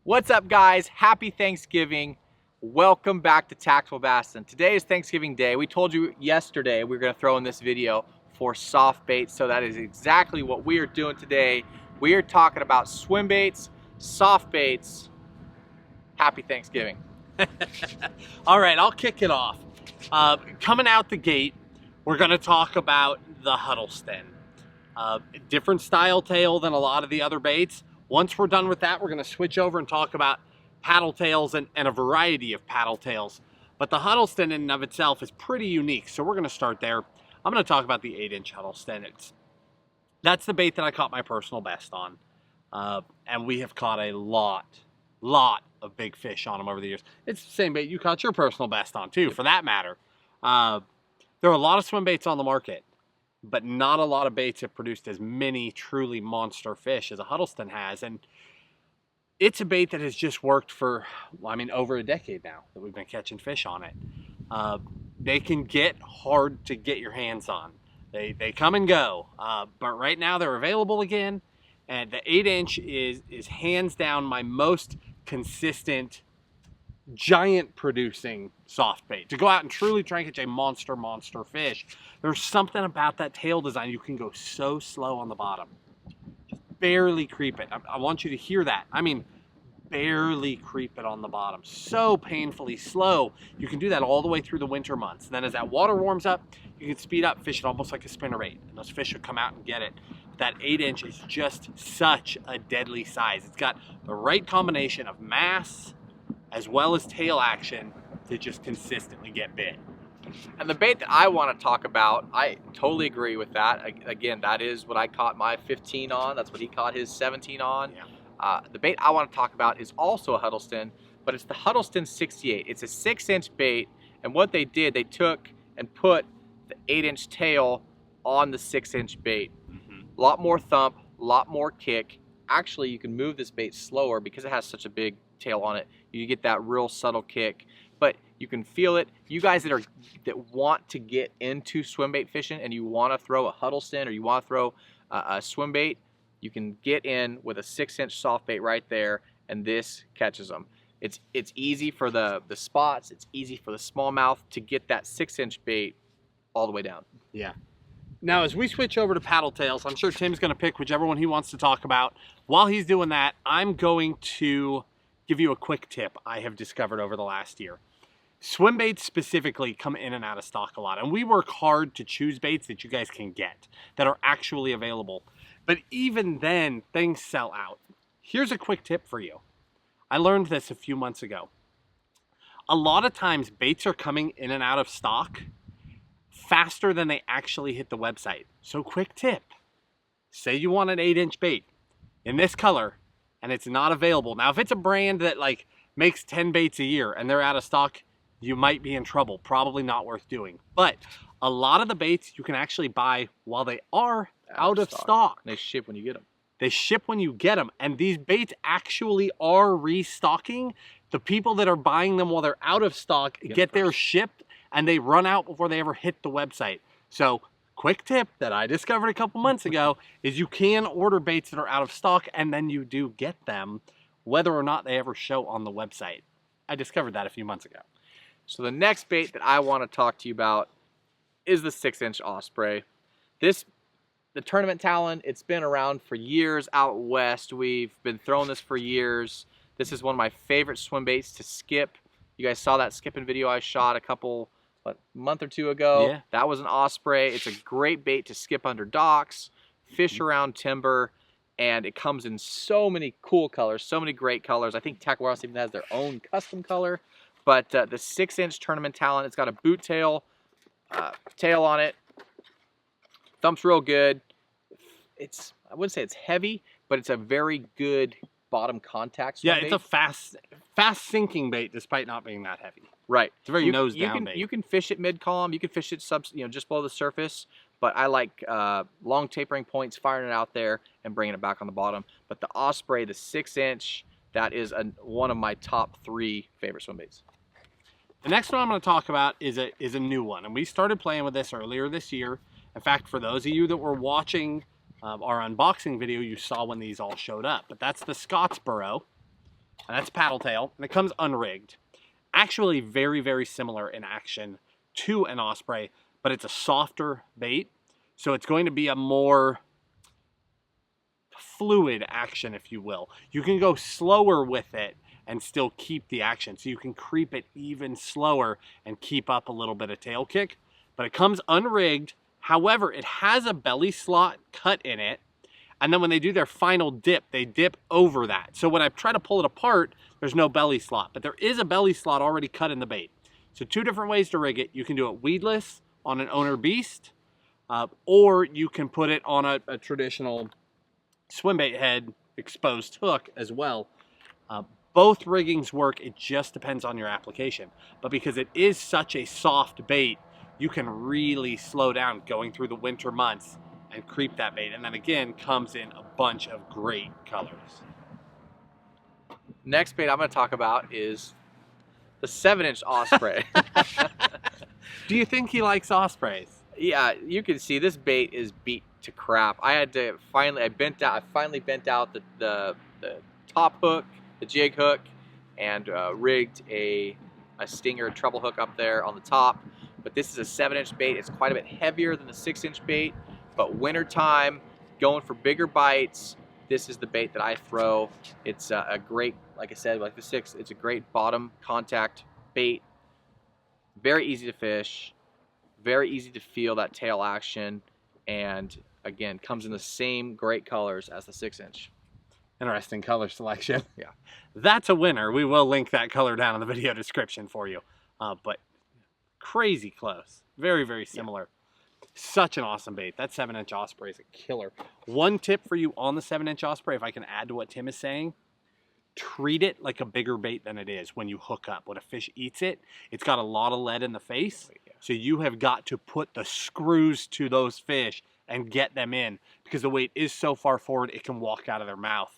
What's up, guys? Happy Thanksgiving. Welcome back to TacticalBassin. Today is Thanksgiving Day. We told you yesterday we were going to throw in this video for soft baits, so that is exactly what we are doing today. We are talking about swim baits, soft baits. Happy Thanksgiving. All right, I'll kick it off. Coming out the gate, we're going to talk about the Huddleston. Different style tail than a lot of the other baits. Once we're done with that, we're going to switch over and talk about paddle tails and a variety of paddle tails. But the Huddleston in and of itself is pretty unique, so we're going to start there. I'm going to talk about the 8-inch Huddleston. That's the bait that I caught my personal best on. And we have caught a lot of big fish on them over the years. It's the same bait you caught your personal best on too, for that matter. There are a lot of swim baits on the market, but not a lot of baits have produced as many truly monster fish as a Huddleston has. And it's a bait that has just worked for, well, I mean, over a decade now that we've been catching fish on it. They can get hard to get your hands on. They come and go, but right now they're available again. And the 8-inch is hands down my most consistent, giant producing soft bait. To go out and truly try and catch a monster fish, there's something about that tail design. You can go so slow on the bottom. Just barely creep it. I want you to hear that. I mean, barely creep it on the bottom. So painfully slow. You can do that all the way through the winter months. And then as that water warms up, you can speed up, fish it almost like a spinnerbait. And those fish will come out and get it. That 8-inch is just such a deadly size. It's got the right combination of mass as well as tail action to just consistently get bit. And the bait that I want to talk about, I totally agree with that. Again, that is what I caught my 15 on. That's what he caught his 17 on. Yeah. The bait I want to talk about is also a Huddleston, but it's the Huddleston 68. It's a 6-inch bait, and what they did, they took and put the 8-inch tail on the 6-inch bait. A lot more thump, a lot more kick. Actually, you can move this bait slower because it has such a big tail on it. You get that real subtle kick, but you can feel it. You guys that want to get into swim bait fishing and you want to throw a Huddleston or you want to throw a swim bait, you can get in with a 6-inch soft bait right there, and this catches them. It's easy for the spots. It's easy for the smallmouth to get that 6-inch bait all the way down. Yeah. Now, as we switch over to paddle tails, I'm sure Tim's going to pick whichever one he wants to talk about. While he's doing that, I'm going to give you a quick tip I have discovered over the last year. Swim baits specifically come in and out of stock a lot, and we work hard to choose baits that you guys can get, that are actually available. But even then, things sell out. Here's a quick tip for you. I learned this a few months ago. A lot of times, baits are coming in and out of stock faster than they actually hit the website. So quick tip, say you want an 8-inch bait in this color and it's not available. Now, if it's a brand that like makes 10 baits a year and they're out of stock, you might be in trouble. Probably not worth doing. But a lot of the baits you can actually buy while they are out of stock. They ship when you get them. They ship when you get them. And these baits actually are restocking. The people that are buying them while they're out of stock get theirs shipped, and they run out before they ever hit the website. So, quick tip that I discovered a couple months ago is you can order baits that are out of stock, and then you do get them, whether or not they ever show on the website. I discovered that a few months ago. So the next bait that I want to talk to you about is the 6-inch Osprey. The tournament talon, it's been around for years out west. We've been throwing this for years. This is one of my favorite swim baits to skip. You guys saw that skipping video I shot a month or two ago. Yeah. That was an Osprey. It's a great bait to skip under docks, fish around timber, and it comes in so many cool colors, so many great colors. I think TacticalBassin even has their own custom color. But the 6-inch tournament talon, it's got a boot tail on it. Thump's real good. I wouldn't say it's heavy, but it's a very good bottom contact swim bait. It's a fast sinking bait despite not being that heavy. Right. It's a very nose down bait. You can fish it mid-column. You can fish it just below the surface. But I like long tapering points, firing it out there and bringing it back on the bottom. But the Osprey, the 6-inch, that is one of my top 3 favorite swim baits. The next one I'm going to talk about is a new one. And we started playing with this earlier this year. In fact, for those of you that were watching our unboxing video, you saw when these all showed up. But that's the Scottsboro and that's paddle tail, and it comes unrigged. Actually very, very similar in action to an osprey, but it's a softer bait, so it's going to be a more fluid action, if you will. You can go slower with it and still keep the action, so you can creep it even slower and keep up a little bit of tail kick, but it comes unrigged. However, it has a belly slot cut in it, and then when they do their final dip, they dip over that. So when I try to pull it apart, there's no belly slot, but there is a belly slot already cut in the bait. So 2 different ways to rig it. You can do it weedless on an owner beast, or you can put it on a traditional swimbait head exposed hook as well. Both riggings work, it just depends on your application. But because it is such a soft bait, you can really slow down going through the winter months and creep that bait. And then again, comes in a bunch of great colors. Next bait I'm going to talk about is the 7-inch osprey. Do you think he likes ospreys? Yeah, you can see this bait is beat to crap. I had to finally, I finally bent out the top hook, the jig hook, and rigged a stinger treble hook up there on the top. But this is a 7-inch bait. It's quite a bit heavier than the 6-inch bait. But wintertime, going for bigger bites, this is the bait that I throw. It's a great, like I said, like the 6, it's a great bottom contact bait. Very easy to fish, very easy to feel that tail action, and again, comes in the same great colors as the 6-inch. Interesting color selection. Yeah. That's a winner. We will link that color down in the video description for you. But crazy close. Very, very similar. Yeah. Such an awesome bait. That 7-inch osprey is a killer. One tip for you on the 7-inch osprey, if I can add to what Tim is saying, treat it like a bigger bait than it is when you hook up. When a fish eats it, it's got a lot of lead in the face. So you have got to put the screws to those fish and get them in, because the weight is so far forward, it can walk out of their mouth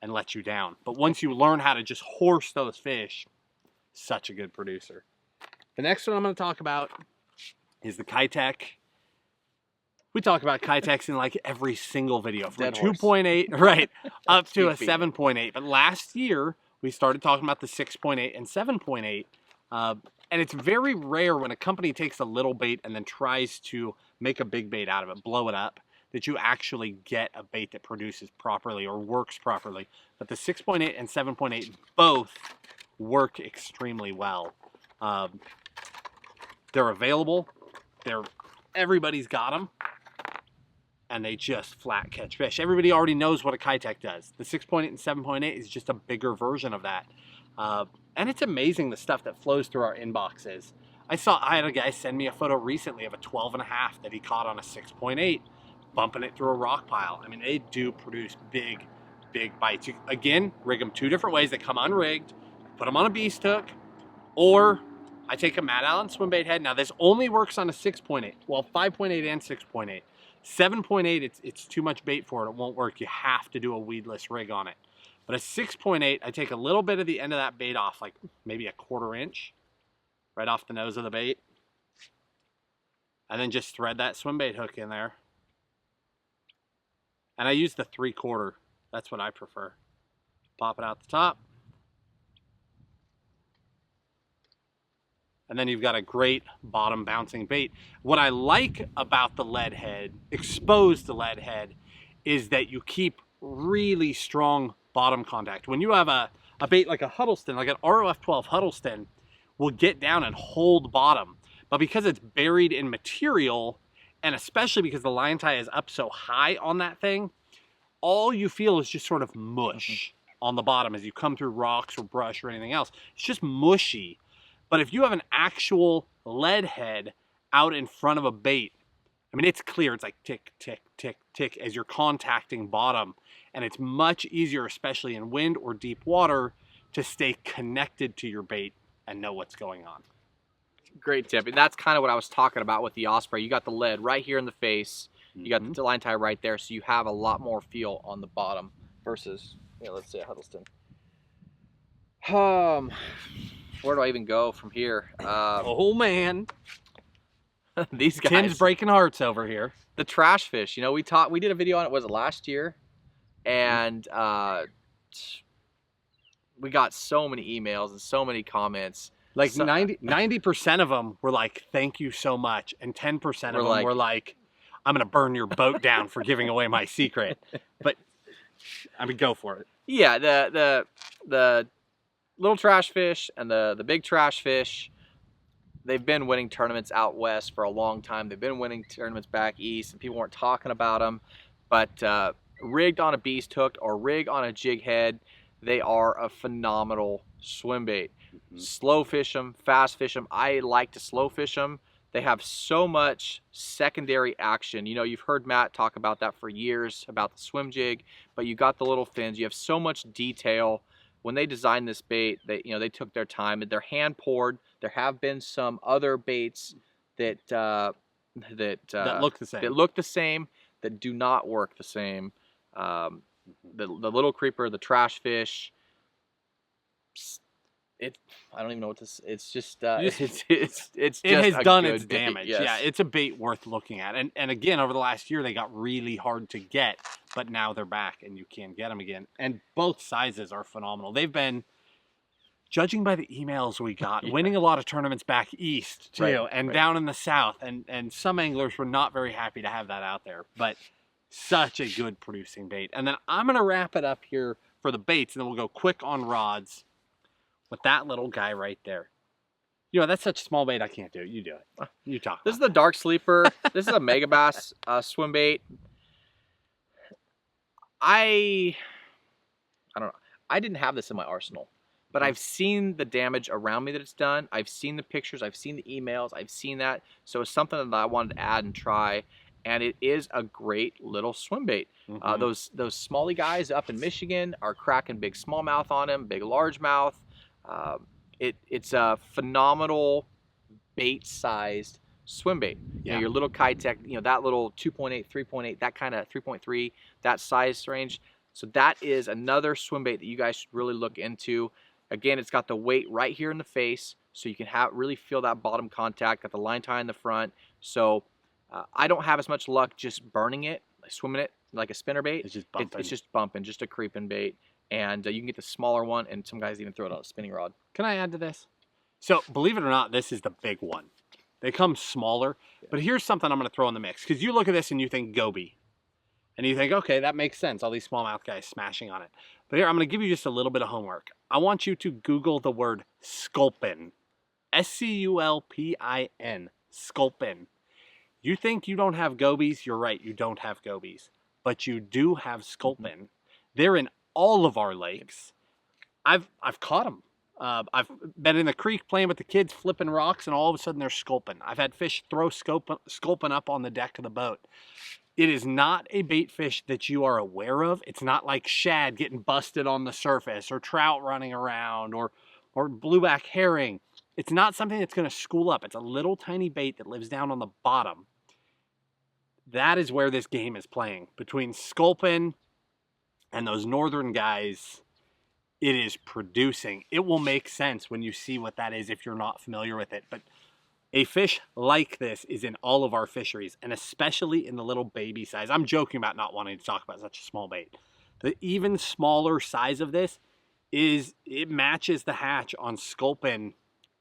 and let you down. But once you learn how to just horse those fish, such a good producer. The next one I'm going to talk about is the Keitech. We talk about Keitechs in like every single video, from 2.8 right up to a 7.8. But last year we started talking about the 6.8 and 7.8, and it's very rare when a company takes a little bait and then tries to make a big bait out of it, blow it up, that you actually get a bait that produces properly or works properly. But the 6.8 and 7.8 both work extremely well. They're available. Everybody's got them. And they just flat catch fish. Everybody already knows what a Keitech does. The 6.8 and 7.8 is just a bigger version of that. And it's amazing the stuff that flows through our inboxes. I had a guy send me a photo recently of a 12.5 that he caught on a 6.8, bumping it through a rock pile. I mean, they do produce big, big bites. You, again, rig them 2 different ways. They come unrigged, put them on a beast hook, or I take a Matt Allen swimbait head. Now, this only works on a 6.8. Well, 5.8 and 6.8. 7.8, it's too much bait for it. It won't work. You have to do a weedless rig on it. But a 6.8, I take a little bit of the end of that bait off, like maybe a 1/4 inch, right off the nose of the bait. And then just thread that swimbait hook in there. And I use the 3/4. That's what I prefer. Pop it out the top. And then you've got a great bottom bouncing bait. What I like about the lead head, exposed lead head, is that you keep really strong bottom contact. When you have a bait like a Huddleston, like an ROF 12 Huddleston, will get down and hold bottom. But because it's buried in material, and especially because the line tie is up so high on that thing, all you feel is just sort of mush on the bottom as you come through rocks or brush or anything else. It's just mushy. But if you have an actual lead head out in front of a bait, I mean, it's clear. It's like tick, tick, tick, tick as you're contacting bottom. And it's much easier, especially in wind or deep water, to stay connected to your bait and know what's going on. Great tip. And that's kind of what I was talking about with the osprey. You got the lead right here in the face. You got the line tie right there. So you have a lot more feel on the bottom versus, you know, let's say a Huddleston. Where do I even go from here? Oh man, these guys. Tim's breaking hearts over here. The trash fish. You know, we did a video on it. Was it last year? And we got so many emails and so many comments. Like So- 90% of them were like, "Thank you so much," and 10% of them We're were like, "I'm gonna burn your boat down for giving away my secret." But I mean, go for it. Yeah, the little trash fish and the big trash fish, they've been winning tournaments out west for a long time. They've been winning tournaments back east, and people weren't talking about them. But rigged on a beast hook or rig on a jig head, they are a phenomenal swim bait. Slow fish them, fast fish them. I like to slow fish them. They have so much secondary action. You know, you've heard Matt talk about that for years, about the swim jig, but you got the little fins. You have so much detail. When they designed this bait, they took their time. They're hand poured. There have been some other baits that look the same. That look the same, that do not work the same. The little creeper, the trash fish. I don't even know what this. It's just it has done its bait, damage. yes. Yeah, it's a bait worth looking at. And again, over the last year, they got really hard to get, but now they're back and you can get them again. And both sizes are phenomenal. They've been, judging by the emails we got, winning a lot of tournaments back east too, and down in the south. And some anglers were not very happy to have that out there, but such a good producing bait. And then I'm gonna wrap it up here for the baits, and then we'll go quick on rods with that little guy right there. You know, that's such a small bait, I can't do it. You do it. You talk. This is the Dark Sleeper. This is a Megabass swim bait. I don't know. I didn't have this in my arsenal, but I've seen the damage around me that it's done. I've seen the pictures. I've seen the emails. I've seen that. So it's something that I wanted to add and try. And it is a great little swim bait. Those smally guys up in Michigan are cracking big smallmouth on him, big largemouth. It's a phenomenal bait-sized swim bait. You know, your little Keitech, you know, that little 2.8, 3.8, that kind of 3.3, that size range. So that is another swim bait that you guys should really look into. Again, it's got the weight right here in the face, so you can really feel that bottom contact. Got the line tie in the front. So I don't have as much luck just burning it, like swimming it like a spinnerbait. It's just bumping. It's just bumping, just a creeping bait. And you can get the smaller one, and some guys even throw it on a spinning rod. Can I add to this? So, believe it or not, this is the big one. They come smaller, but here's something I'm going to throw in the mix. Because you look at this and you think goby. And you think, okay, that makes sense. All these smallmouth guys smashing on it. But here, I'm going to give you just a little bit of homework. I want you to Google the word Sculpin. S-C-U-L-P-I-N. Sculpin. You think you don't have gobies? You're right, you don't have gobies. But you do have Sculpin. They're in all of our lakes. I've caught them. I've been in the creek playing with the kids, flipping rocks, and all of a sudden they're Sculpin. I've had fish throw Sculpin up on the deck of the boat. It is not a bait fish that you are aware of. It's not like shad getting busted on the surface, or trout running around, or blueback herring. It's not something that's going to school up. It's a little tiny bait that lives down on the bottom. That is where this game is playing. Between Sculpin and those northern guys, it is producing. It will make sense when you see what that is if you're not familiar with it. But a fish like this is in all of our fisheries, and especially in the little baby size. I'm joking about not wanting to talk about such a small bait. The even smaller size of this it matches the hatch on Sculpin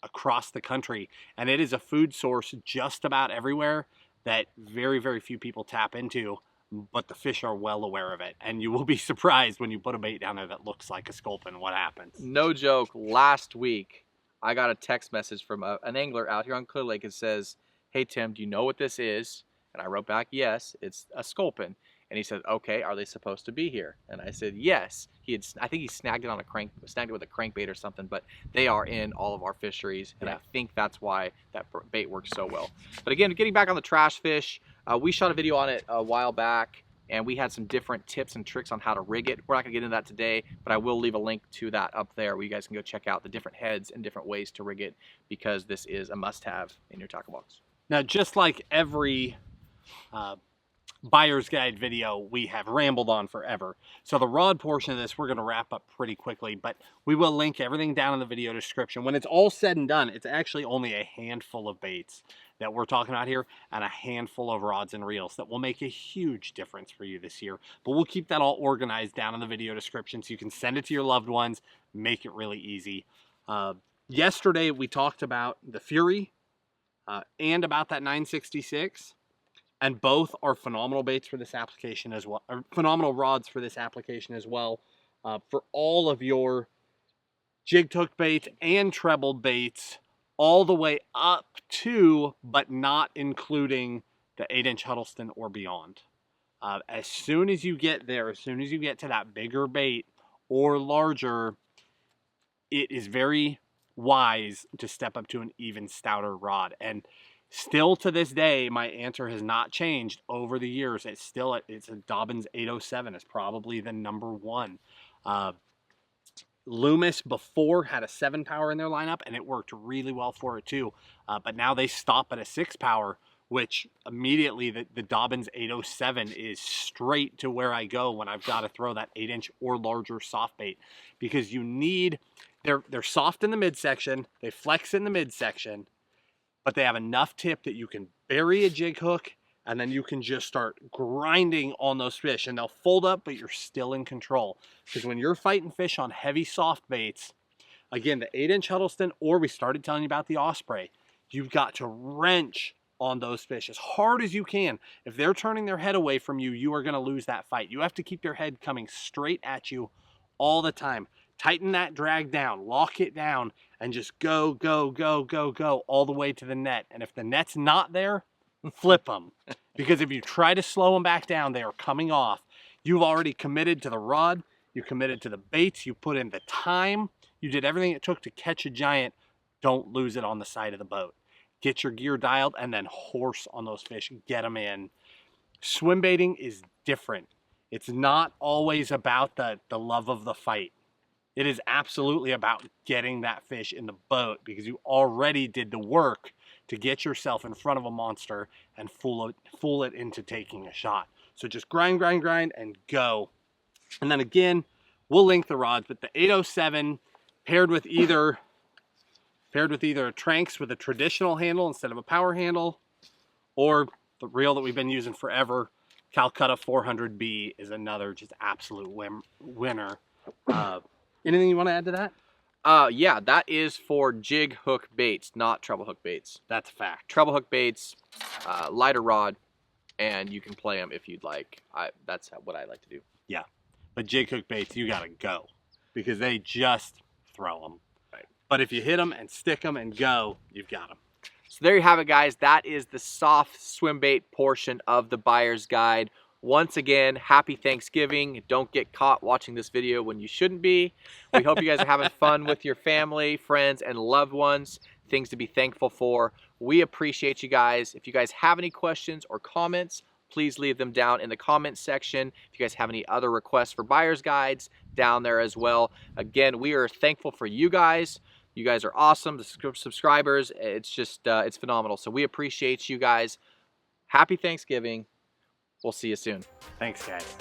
across the country, and it is a food source just about everywhere that very, very few people tap into, but the fish are well aware of it. And you will be surprised when you put a bait down there that looks like a Sculpin, what happens. No joke, last week, I got a text message from an angler out here on Clear Lake. It says, "Hey Tim, do you know what this is?" And I wrote back, "Yes, it's a Sculpin." And he said, "Okay, are they supposed to be here?" And I said, "Yes." I think he snagged it with a crankbait or something, but they are in all of our fisheries, and I think that's why that bait works so well. But again, getting back on the trash fish, we shot a video on it a while back, and we had some different tips and tricks on how to rig it. We're not gonna get into that today, but I will leave a link to that up there where you guys can go check out the different heads and different ways to rig it, because this is a must-have in your tackle box. Now, just like every buyer's guide video, we have rambled on forever. So the rod portion of this, we're going to wrap up pretty quickly, but we will link everything down in the video description. When it's all said and done, it's actually only a handful of baits that we're talking about here, and a handful of rods and reels that will make a huge difference for you this year. But we'll keep that all organized down in the video description so you can send it to your loved ones, make it really easy. Yesterday we talked about the Fury and about that 966, and both are phenomenal baits for this application as well, or phenomenal rods for this application as well. For all of your jigged hook baits and trebled baits, all the way up to, but not including, the 8-inch Huddleston or beyond. As soon as you get there, as soon as you get to that bigger bait or larger, it is very wise to step up to an even stouter rod. And still to this day, my answer has not changed over the years. It's a Dobyns 807 is probably the #1. Loomis before had a 7 power in their lineup, and it worked really well for it too. But now they stop at a 6 power, which immediately the Dobyns 807 is straight to where I go when I've got to throw that 8-inch or larger soft bait, because you need, they're soft in the midsection, they flex in the midsection, but they have enough tip that you can bury a jig hook and then you can just start grinding on those fish, and they'll fold up, but you're still in control. Because when you're fighting fish on heavy soft baits, again, the 8-inch Huddleston, or we started telling you about the Osprey, you've got to wrench on those fish as hard as you can. If they're turning their head away from you, you are going to lose that fight. You have to keep their head coming straight at you all the time. Tighten that drag down, lock it down, and just go, go, go, go, go all the way to the net. And if the net's not there, flip them. Because if you try to slow them back down, they are coming off. You've already committed to the rod, you committed to the baits, you put in the time, you did everything it took to catch a giant. Don't lose it on the side of the boat. Get your gear dialed and then horse on those fish, get them in. Swim baiting is different. It's not always about the love of the fight. It is absolutely about getting that fish in the boat, because you already did the work to get yourself in front of a monster and fool it into taking a shot. So just grind, grind, grind, and go. And then again, we'll link the rods, but the 807 paired with either a Tranx with a traditional handle instead of a power handle, or the reel that we've been using forever, Calcutta 400B, is another just absolute winner. Anything you want to add to that? Yeah, that is for jig hook baits, not treble hook baits. That's a fact. Treble hook baits, lighter rod, and you can play them if you'd like. That's what I like to do. Yeah, but jig hook baits, you gotta go, because they just throw them. Right. But if you hit them and stick them and go, you've got them. So there you have it, guys. That is the soft swim bait portion of the buyer's guide. Once again, happy Thanksgiving. Don't get caught watching this video when you shouldn't be. We hope you guys are having fun with your family, friends, and loved ones. Things to be thankful for. We appreciate you guys. If you guys have any questions or comments, please leave them down in the comments section. If you guys have any other requests for buyer's guides, down there as well. Again, we are thankful for you guys. You guys are awesome. The subscribers, it's just, it's phenomenal. So we appreciate you guys. Happy Thanksgiving. We'll see you soon. Thanks, guys.